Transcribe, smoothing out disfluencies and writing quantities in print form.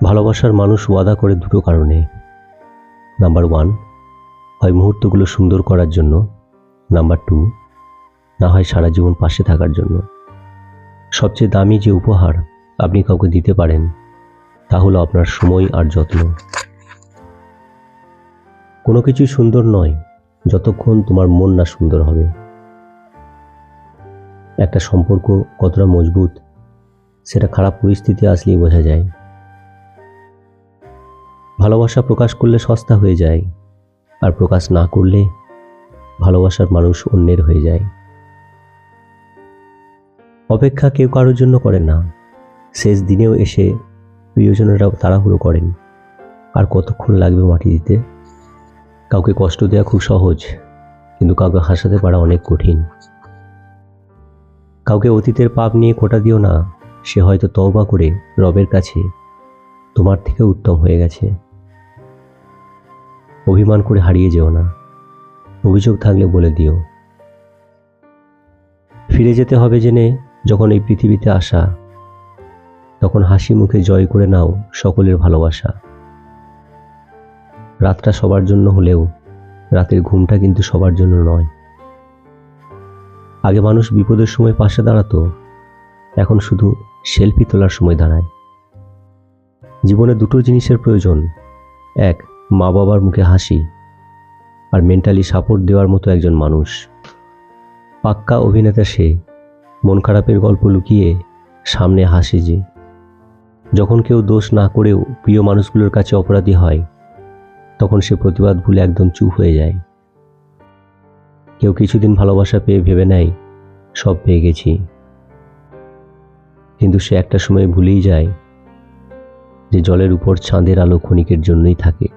ভালোবাসার মানুষ ওয়াদা করে দুটো কারণে। নাম্বার 1, হয় মুহূর্তগুলো সুন্দর করার জন্য। নাম্বার 2, না হয় সারা জীবন পাশে থাকার জন্য। সবচেয়ে দামি যে উপহার আপনি কাউকে দিতে পারেন তা হলো আপনার সময় আর যত্ন। কোনো কিছুই সুন্দর নয় যতক্ষণ তোমার মন না সুন্দর হবে। একটা সম্পর্ক কতটা মজবুত সেটা খারাপ পরিস্থিতি আসলেই বোঝা যায়। ভালোবাসা প্রকাশ করলে সস্তা হয়ে যায়, আর প্রকাশ না করলে ভালোবাসার মানুষ অন্যের হয়ে যায়। অপেক্ষা কেউ কারোর জন্য করে না। শেষ দিনেও এসে প্রিয়জনেরা তাড়াহুড়ো করেন। আর কতক্ষণ লাগবে মাটি দিতে? কাউকে কষ্ট দেওয়া খুব সহজ, কিন্তু কাউকে হাসাতে পারা অনেক কঠিন। কাউকে অতীতের পাপ নিয়ে খোঁটা দিও না, সে হয়তো তওবা করে রবের কাছে তোমার থেকে উত্তম হয়ে গেছে। অভিমান করে হারিয়ে যেও না, অভিযোগ থাকলে বলে দিও। ফিরে যেতে হবে জেনে যখন এই পৃথিবীতে আসা, তখন হাসি মুখে জয় করে নাও সকলের ভালোবাসা। রাতটা সবার জন্য হলেও রাতের ঘুমটা কিন্তু সবার জন্য নয়। আগে মানুষ বিপদের সময় পাশে দাঁড়াতো, এখন শুধু সেলফি তোলার সময় দাঁড়ায়। জীবনে দুটো জিনিসের প্রয়োজন, এক মা বাবার মুখে হাসি, আর মেন্টালি সাপোর্ট দেওয়ার মতো একজন মানুষ। পাক্কা অভিনেতা সে, মন খারাপের গল্প লুকিয়ে সামনে হাসে যে। যখন কেউ দোষ না করেও প্রিয় মানুষগুলোর কাছে অপরাধী হয়, তখন সে প্রতিবাদ ভুলে একদম চুপ হয়ে যায়। কেউ কিছুদিন ভালোবাসা পেয়ে ভেবে নেয় সব পেয়ে গেছি, কিন্তু সে একটা সময় ভুলেই যায় যে জলের উপর চাঁদের আলো ক্ষণিকের জন্যই থাকে।